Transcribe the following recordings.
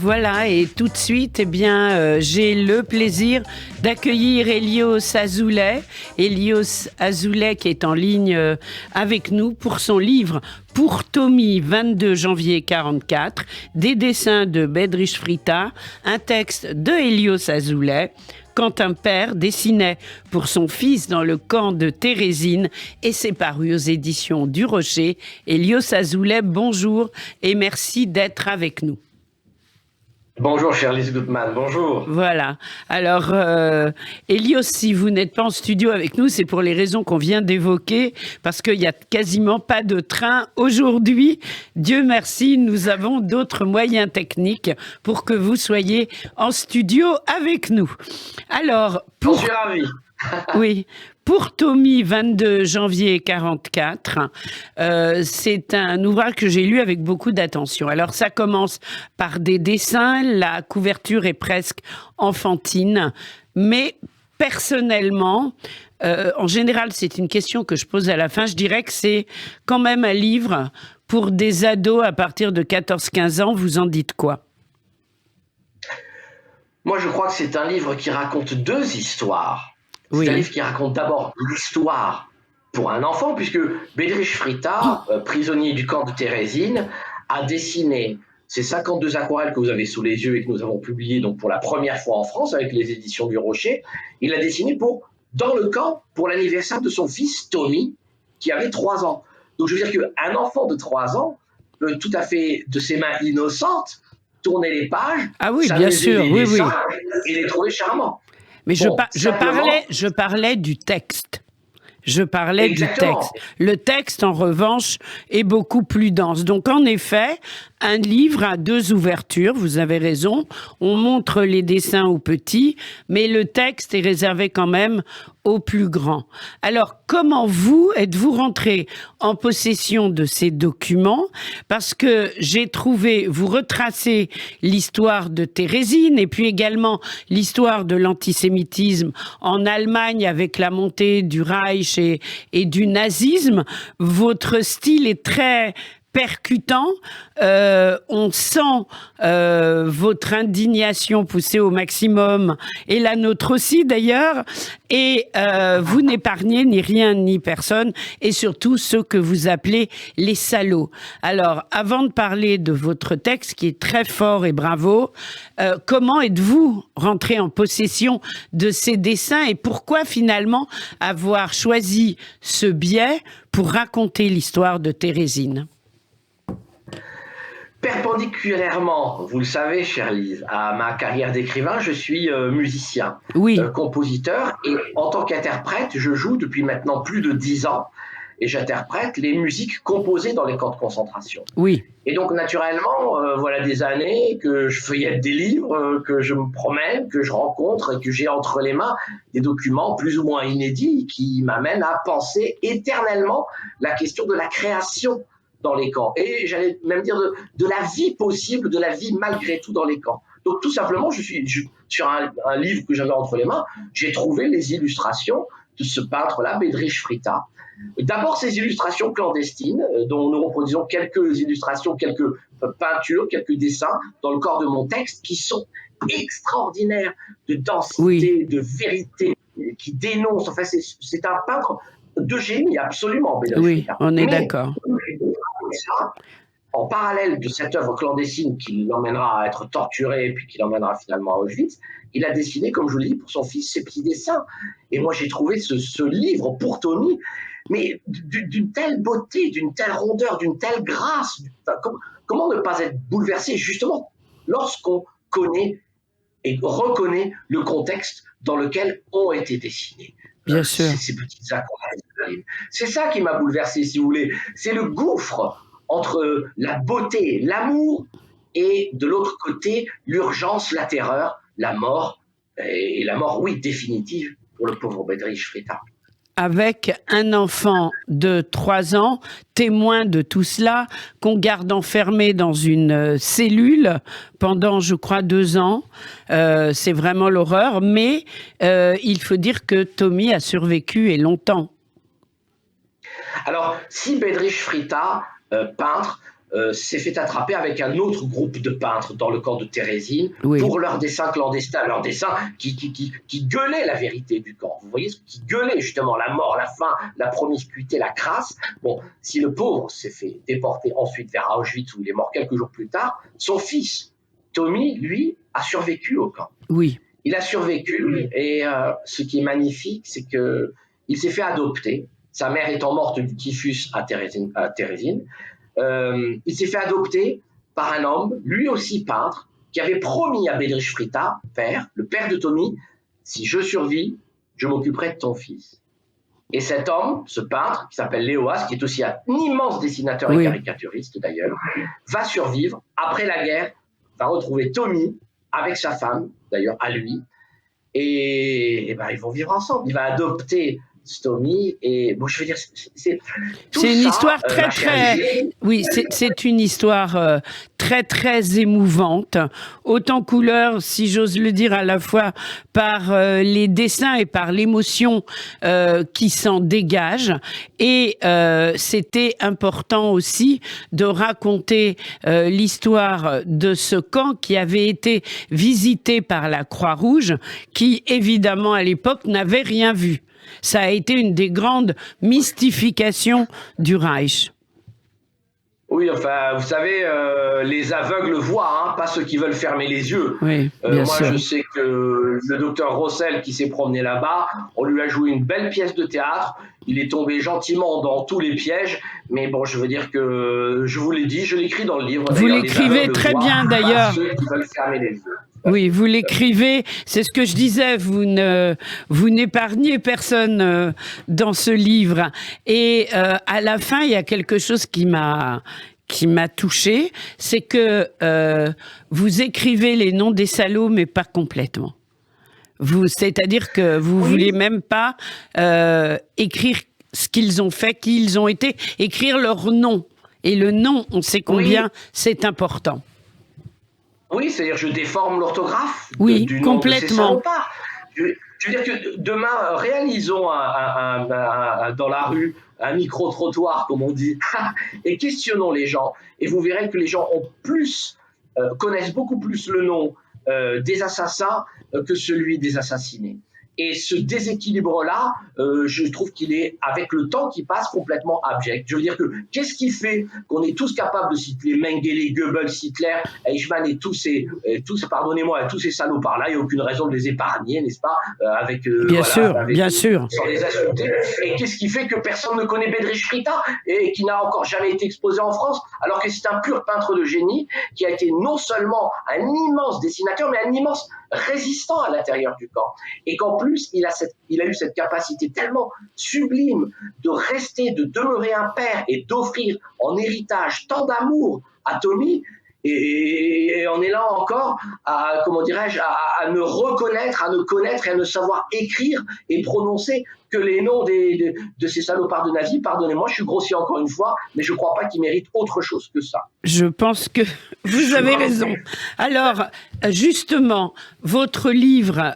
Voilà, et tout de suite, j'ai le plaisir d'accueillir Elios Azoulay. Elios Azoulay qui est en ligne avec nous pour son livre « Pour Tommy, 22 janvier 44 », des dessins de Bedřich Frita, un texte de Elios Azoulay, quand un père dessinait pour son fils dans le camp de Térésine, et c'est paru aux éditions du Rocher. Elios Azoulay, bonjour et merci d'être avec nous. Bonjour, chère Lise Gutmann, bonjour. Voilà. Alors, Elios, si vous n'êtes pas en studio avec nous, c'est pour les raisons qu'on vient d'évoquer, parce qu'il n'y a quasiment pas de train aujourd'hui. Dieu merci, nous avons d'autres moyens techniques pour que vous soyez en studio avec nous. Alors, j'en suis ravi. Oui. Pour Tommy, 22 janvier 44, c'est un ouvrage que j'ai lu avec beaucoup d'attention. Alors, ça commence par des dessins, la couverture est presque enfantine, mais personnellement, en général, c'est une question que je pose à la fin, je dirais que c'est quand même un livre pour des ados à partir de 14-15 ans. Vous en dites quoi ? Moi, je crois que c'est un livre qui raconte deux histoires. Oui. C'est un livre qui raconte d'abord l'histoire pour un enfant, puisque Bedřich Frita, prisonnier du camp de Térésine, a dessiné ces 52 aquarelles que vous avez sous les yeux et que nous avons publiées donc pour la première fois en France avec les éditions du Rocher. Il a dessiné dans le camp pour l'anniversaire de son fils Tommy, qui avait 3 ans. Donc je veux dire qu'un enfant de 3 ans peut tout à fait, de ses mains innocentes, tourner les pages, ah oui, bien sûr, oui, oui, et les trouver charmants. Mais je parlais du texte. Je parlais Exactement. du texte. Le texte, en revanche, est beaucoup plus dense. Donc, en effet, un livre a 2 ouvertures, vous avez raison. On montre les dessins aux petits, mais le texte est réservé quand même aux plus grands. Alors, comment êtes-vous rentré en possession de ces documents? Parce que j'ai trouvé, vous retracez l'histoire de Térésine et puis également l'histoire de l'antisémitisme en Allemagne avec la montée du Reich et du nazisme. Votre style est très percutant, on sent votre indignation poussée au maximum, et la nôtre aussi d'ailleurs, et vous n'épargnez ni rien ni personne, et surtout ceux que vous appelez les salauds. Alors, avant de parler de votre texte, qui est très fort et bravo, comment êtes-vous rentré en possession de ces dessins, et pourquoi finalement avoir choisi ce biais pour raconter l'histoire de Térésine ? Perpendiculairement, vous le savez, chère Lise, à ma carrière d'écrivain, je suis musicien, oui. Compositeur, et en tant qu'interprète, je joue depuis maintenant plus de 10 ans, et j'interprète les musiques composées dans les camps de concentration. Oui. Et donc, naturellement, voilà des années que je feuillette des livres, que je me promène, que je rencontre, et que j'ai entre les mains des documents plus ou moins inédits qui m'amènent à penser éternellement la question de la création dans les camps, et j'allais même dire de la vie possible, de la vie malgré tout dans les camps. Donc tout simplement, sur un livre que j'avais entre les mains, j'ai trouvé les illustrations de ce peintre-là, Bedřich Frita. D'abord ces illustrations clandestines, dont nous reproduisons quelques illustrations, quelques peintures, quelques dessins dans le corps de mon texte, qui sont extraordinaires de densité, oui, de vérité, qui dénoncent. Enfin, c'est un peintre de génie, absolument, Bedřich oui, Frita. on est d'accord. En parallèle de cette œuvre clandestine qui l'emmènera à être torturé et puis qui l'emmènera finalement à Auschwitz, il a dessiné, comme je vous le dis, pour son fils, ses petits dessins. Et moi, j'ai trouvé ce livre pour Tommy, mais d'une telle beauté, d'une telle rondeur, d'une telle grâce. Comment ne pas être bouleversé, justement, lorsqu'on connaît et reconnaît le contexte dans lequel ont été dessinés Bien sûr. Ces petites aquarelles. C'est ça qui m'a bouleversé, si vous voulez. C'est le gouffre entre la beauté, l'amour, et de l'autre côté, l'urgence, la terreur, la mort, et la mort, oui, définitive pour le pauvre Bedřich Frita. Avec un enfant de 3 ans, témoin de tout cela, qu'on garde enfermé dans une cellule pendant, je crois, 2 ans. C'est vraiment l'horreur, mais il faut dire que Tommy a survécu et longtemps. Alors, si Bedřich Frita, peintre, s'est fait attraper avec un autre groupe de peintres dans le camp de Térésine pour leurs dessins clandestins, leurs dessins qui gueulaient la vérité du camp. Vous voyez, qui gueulaient justement la mort, la faim, la promiscuité, la crasse. Bon, si le pauvre s'est fait déporter ensuite vers Auschwitz où il est mort quelques jours plus tard, son fils, Tommy, lui, a survécu au camp. Oui. Il a survécu et ce qui est magnifique, c'est qu'il s'est fait adopter. Sa mère étant morte du typhus à Térésine. Il s'est fait adopter par un homme, lui aussi peintre, qui avait promis à Bedřich Frita, le père de Tommy, si je survis, je m'occuperai de ton fils. Et cet homme, ce peintre, qui s'appelle Léoas, qui est aussi un immense dessinateur et caricaturiste d'ailleurs, va survivre. Après la guerre, va retrouver Tommy avec sa femme, d'ailleurs à lui, et ben, ils vont vivre ensemble. Il va adopter Tommy et bon, je veux dire, c'est une histoire c'est une histoire très très émouvante, haute en couleurs, si j'ose le dire, à la fois par les dessins et par l'émotion qui s'en dégage. Et c'était important aussi de raconter l'histoire de ce camp qui avait été visité par la Croix-Rouge, qui évidemment à l'époque n'avait rien vu. Ça a été une des grandes mystifications du Reich. Oui, enfin, vous savez, les aveugles voient, pas ceux qui veulent fermer les yeux. Oui, bien sûr. Je sais que le docteur Rossel, qui s'est promené là-bas, on lui a joué une belle pièce de théâtre. Il est tombé gentiment dans tous les pièges. Mais bon, je veux dire que, je vous l'ai dit, je l'écris dans le livre. Vous l'écrivez très bien, d'ailleurs. Ceux qui veulent fermer les yeux. Oui, vous l'écrivez, c'est ce que je disais, vous n'épargnez personne dans ce livre. Et à la fin, il y a quelque chose qui m'a touchée, c'est que vous écrivez les noms des salauds, mais pas complètement. C'est-à-dire que vous voulez même pas écrire ce qu'ils ont fait, qui ils ont été, écrire leur nom. Et le nom, on sait combien c'est important. Oui, c'est-à-dire je déforme l'orthographe du nom complètement. De ces salopards. Je veux dire que demain, réalisons dans la rue un micro-trottoir, comme on dit, et questionnons les gens. Et vous verrez que les gens connaissent beaucoup plus le nom des assassins que celui des assassinés. Et ce déséquilibre-là, je trouve qu'il est, avec le temps qui passe, complètement abject. Je veux dire que, qu'est-ce qui fait qu'on est tous capables de citer Mengele, Goebbels, Hitler, Eichmann et tous ces salopards-là, il n'y a aucune raison de les épargner, n'est-ce pas, bien sûr. Sans les insulter. Et qu'est-ce qui fait que personne ne connaît Bedřich Frita et qui n'a encore jamais été exposé en France, alors que c'est un pur peintre de génie qui a été non seulement un immense dessinateur, mais un immense résistant à l'intérieur du camp. Et qu'en plus, il a eu cette capacité tellement sublime de rester, de demeurer un père et d'offrir en héritage tant d'amour à Tommy. Et on est là encore à ne reconnaître, à ne connaître et à ne savoir écrire et prononcer que les noms de ces salopards de nazis. Pardonnez-moi, je suis grossier encore une fois, mais je ne crois pas qu'ils méritent autre chose que ça. Je pense que vous avez raison. Alors, justement, votre livre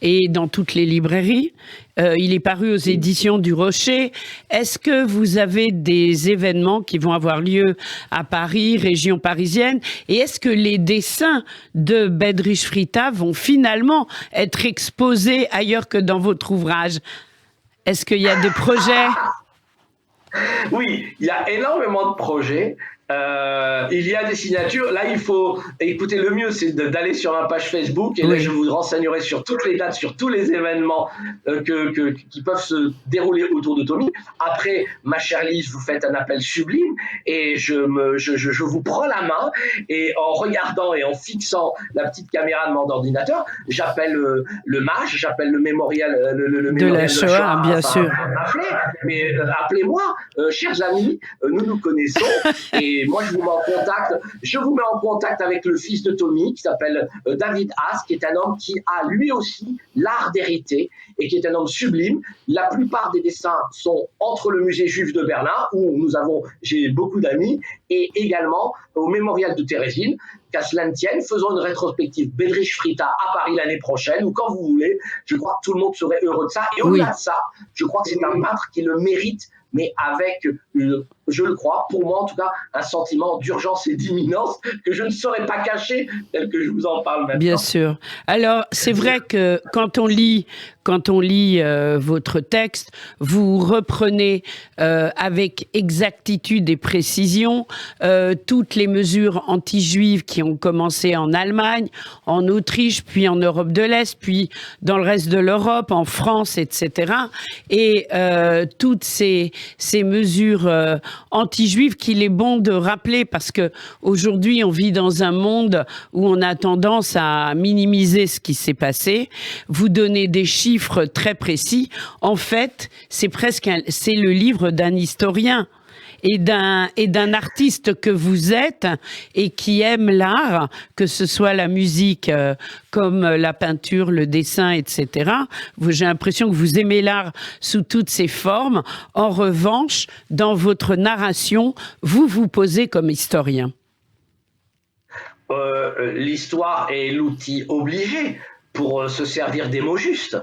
est dans toutes les librairies. Il est paru aux éditions du Rocher. Est-ce que vous avez des événements qui vont avoir lieu à Paris, région parisienne? Et est-ce que les dessins de Bedřich Frita vont finalement être exposés ailleurs que dans votre ouvrage? Est-ce qu'il y a des projets? Oui, il y a énormément de projets. Il y a des signatures. Là, il faut écouter, le mieux, c'est d'aller sur ma page Facebook et là, je vous renseignerai sur toutes les dates, sur tous les événements qui peuvent se dérouler autour de Tommy. Après, ma chère Lise, vous faites un appel sublime et je vous prends la main et en regardant et en fixant la petite caméra de mon ordinateur, j'appelle le MASH, j'appelle le mémorial de la Shoah, bien sûr. Appelez-moi, chers amis, nous nous connaissons et moi, je vous mets en contact avec le fils de Tommy, qui s'appelle David Haas, qui est un homme qui a lui aussi l'art d'hériter et qui est un homme sublime. La plupart des dessins sont entre le musée juif de Berlin, où j'ai beaucoup d'amis, et également au mémorial de Térésine. Qu'à cela ne tienne, faisons une rétrospective Bedřich Frita à Paris l'année prochaine, ou quand vous voulez. Je crois que tout le monde serait heureux de ça. Et au-delà de ça, je crois que c'est un peintre qui le mérite, mais avec je le crois, pour moi en tout cas, un sentiment d'urgence et d'imminence que je ne saurais pas cacher tel que je vous en parle maintenant. Bien sûr. Alors, c'est vrai que quand on lit votre texte, vous reprenez avec exactitude et précision toutes les mesures anti-juives qui ont commencé en Allemagne, en Autriche, puis en Europe de l'Est, puis dans le reste de l'Europe, en France, etc. Et toutes ces mesures anti-juives qu'il est bon de rappeler, parce que aujourd'hui on vit dans un monde où on a tendance à minimiser ce qui s'est passé. Vous donnez des chiffres très précis. En fait, c'est le livre d'un historien et d'un artiste que vous êtes et qui aime l'art, que ce soit la musique comme la peinture, le dessin, etc. J'ai l'impression que vous aimez l'art sous toutes ses formes. En revanche, dans votre narration, vous vous posez comme historien. L'histoire est l'outil obligé pour se servir des mots justes.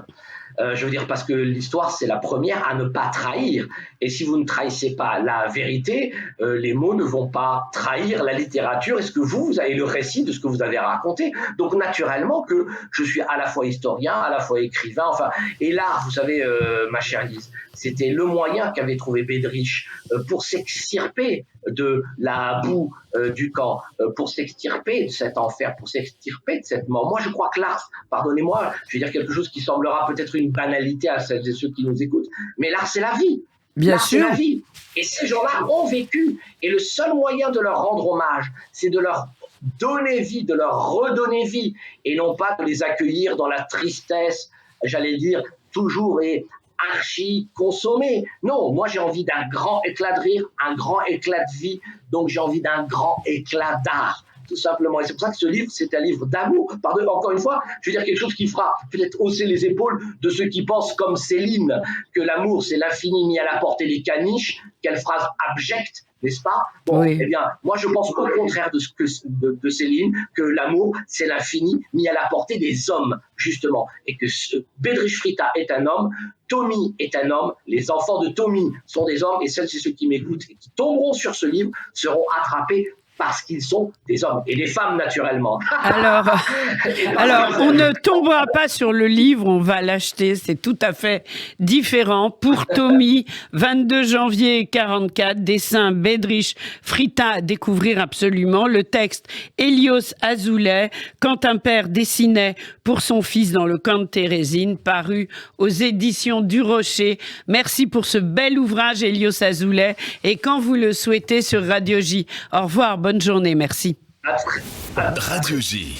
Je veux dire, parce que l'histoire, c'est la première à ne pas trahir. Et si vous ne trahissez pas la vérité, les mots ne vont pas trahir la littérature. Est-ce que vous avez le récit de ce que vous avez raconté? Donc, naturellement, que je suis à la fois historien, à la fois écrivain, enfin, et l'art, vous savez, ma chère Lise, c'était le moyen qu'avait trouvé Bedřich pour s'extirper de la boue du camp, pour s'extirper de cet enfer, pour s'extirper de cette mort. Moi, je crois que l'art, pardonnez-moi, je vais dire quelque chose qui semblera peut-être une banalité à celles et ceux qui nous écoutent, mais l'art, c'est la vie. Bien l'art, sûr. c'est la vie. Et ces gens-là ont vécu. Et le seul moyen de leur rendre hommage, c'est de leur donner vie, de leur redonner vie, et non pas de les accueillir dans la tristesse, j'allais dire, toujours et archi-consommé. Non, moi j'ai envie d'un grand éclat de rire, un grand éclat de vie, donc j'ai envie d'un grand éclat d'art, tout simplement. Et c'est pour ça que ce livre, c'est un livre d'amour. Pardon, encore une fois, je veux dire quelque chose qui fera peut-être hausser les épaules de ceux qui pensent comme Céline, que l'amour c'est l'infini mis à la portée des caniches. Quelle phrase abjecte, n'est-ce pas? Bon, oui. Eh bien, moi je pense au contraire de Céline, que l'amour c'est l'infini mis à la portée des hommes, justement. Et que Bedřich Frita est un homme, Tommy est un homme, les enfants de Tommy sont des hommes, et celles et ceux qui m'écoutent et qui tomberont sur ce livre seront attrapés parce qu'ils sont des hommes et des femmes, naturellement. Alors, on ne tombera pas sur le livre, on va l'acheter, c'est tout à fait différent. Pour Tommy, 22 janvier 44, dessin Bedřich Frita à découvrir absolument. Le texte, Hélios Azoulay, quand un père dessinait pour son fils dans le camp de Thérésine, paru aux éditions du Rocher. Merci pour ce bel ouvrage, Hélios Azoulay, et quand vous le souhaitez sur Radio J. Au revoir, bonne journée, merci. Radio J.